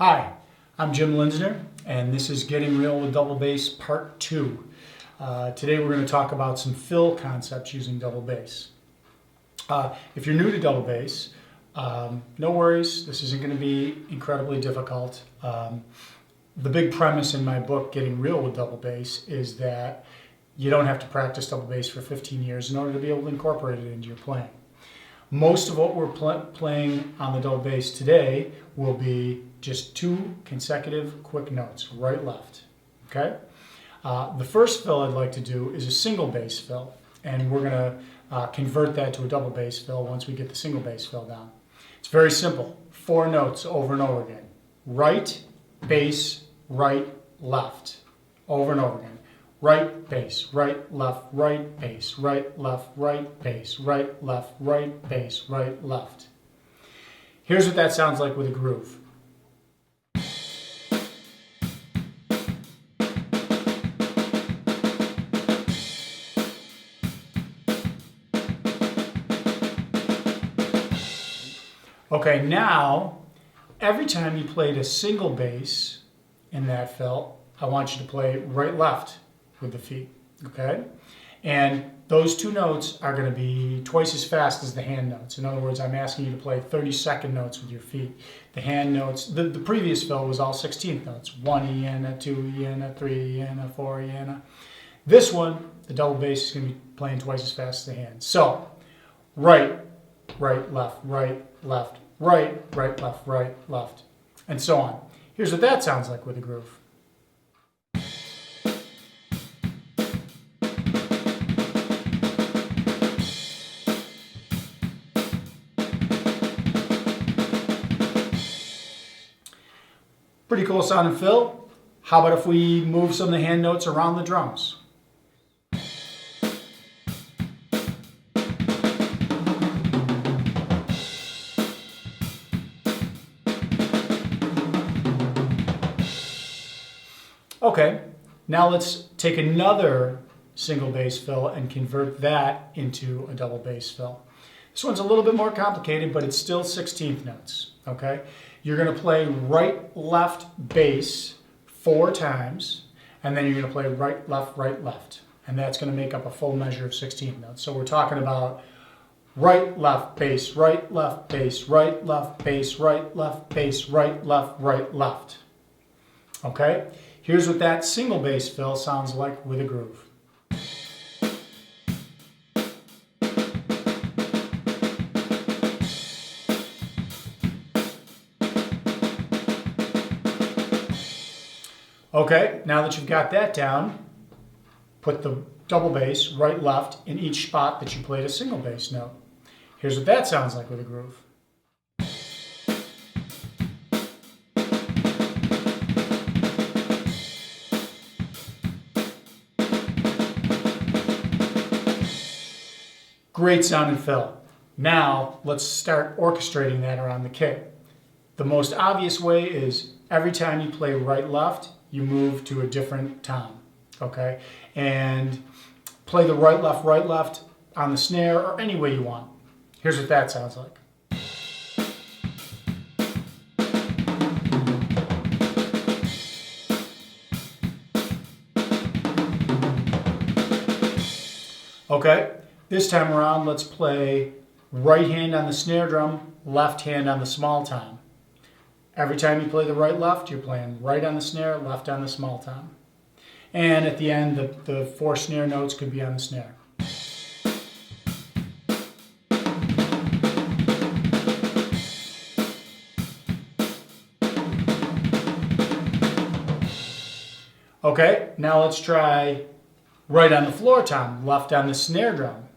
Hi, I'm Jim Linsner, and this is Getting Real with Double Bass Part 2. Today we're going to talk about some fill concepts using double bass. If you're new to double bass, no worries, this isn't going to be incredibly difficult. The big premise in my book, Getting Real with Double Bass, is that you don't have to practice double bass for 15 years in order to be able to incorporate it into your playing. Most of what we're playing on the double bass today will be just two consecutive quick notes, right, left, okay? The first fill I'd like to do is a single bass fill, and we're gonna convert that to a double bass fill once we get the single bass fill down. It's very simple, 4 notes over and over again. Right, bass, right, left, over and over again. Right, bass, right, left, bass, right, left, bass, right, left, bass, right, left. Here's what that sounds like with a groove. Okay, now, every time you played a single bass in that fill, I want you to play right, left with the feet, okay? And those 2 notes are going to be twice as fast as the hand notes. In other words, I'm asking you to play 30-second notes with your feet. The hand notes, the previous fill was all 16th notes. 1 E and a 2 E and a 3 E and a 4 E and a. This one, the double bass is going to be playing twice as fast as the hand. So, right, left, right, left, and so on. Here's what that sounds like with a groove. Pretty cool sounding fill. How about if we move some of the hand notes around the drums? Okay, now let's take another single bass fill and convert that into a double bass fill. This one's a little bit more complicated, but it's still 16th notes, okay? You're going to play right, left, bass 4 times, and then you're going to play right, left, and that's going to make up a full measure of 16th notes. So we're talking about right, left, bass, right, left, bass, right, left, bass, right, left, bass, right, left. Okay? Here's what that single bass fill sounds like with a groove. Okay, now that you've got that down, put the double bass right, left in each spot that you played a single bass note. Here's what that sounds like with a groove. Great sounding fill. Now, let's start orchestrating that around the kit. The most obvious way is every time you play right, left, you move to a different tom, okay? And play the right, left on the snare or any way you want. Here's what that sounds like. Okay, this time around, let's play right hand on the snare drum, left hand on the small tom. Every time you play the right, left, you're playing right on the snare, left on the small tom. And at the end, the 4 snare notes could be on the snare. Okay, now let's try right on the floor tom, left on the snare drum.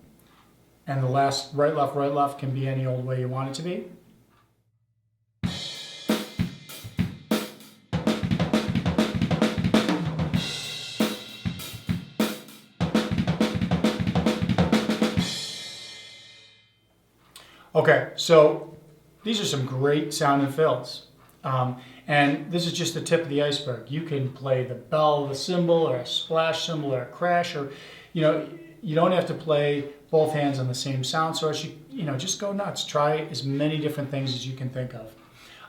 And the last right, left can be any old way you want it to be. Okay, so these are some great sounding fills. And this is just the tip of the iceberg. You can play the bell, the cymbal, or a splash cymbal, or a crash, or, you don't have to play both hands on the same sound source. Just go nuts. Try as many different things as you can think of.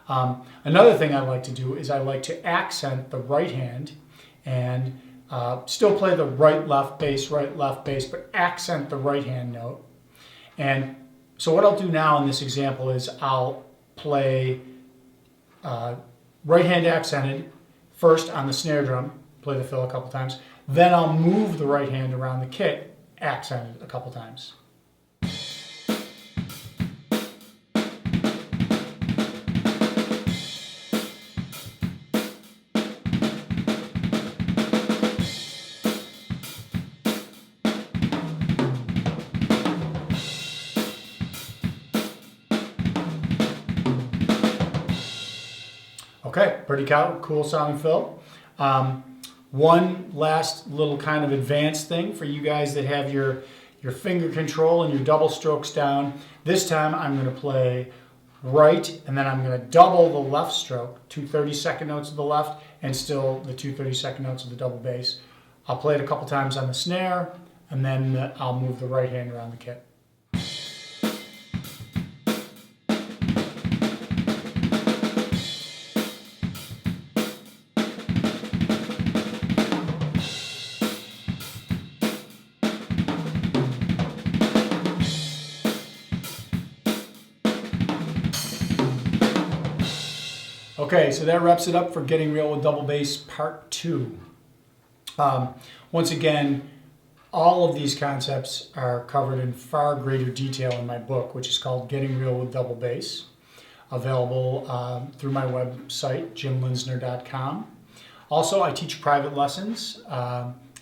Another thing I like to do is I like to accent the right hand and still play the right, left bass, but accent the right hand note. And so what I'll do now in this example is I'll play right hand accented first on the snare drum, play the fill a couple times, then I'll move the right hand around the kit, accented a couple times. Okay, pretty cool sounding fill. One last little kind of advanced thing for you guys that have your finger control and your double strokes down. This time I'm going to play right, and then I'm going to double the left stroke, 2 32nd notes of the left, and still the 2 32nd notes of the double bass. I'll play it a couple times on the snare, and then I'll move the right hand around the kit. Okay, so that wraps it up for Getting Real with Double Bass Part 2. Once again, all of these concepts are covered in far greater detail in my book, which is called Getting Real with Double Bass, available through my website, jimlinsner.com. Also, I teach private lessons.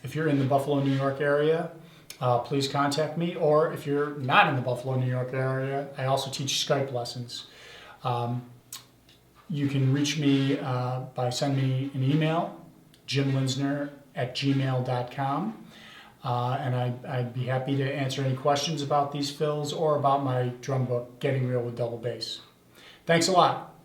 If you're in the Buffalo, New York area, please contact me. Or if you're not in the Buffalo, New York area, I also teach Skype lessons. You can reach me by sending me an email, jimlinsner@gmail.com, and I'd be happy to answer any questions about these fills or about my drum book, Getting Real with Double Bass. Thanks a lot.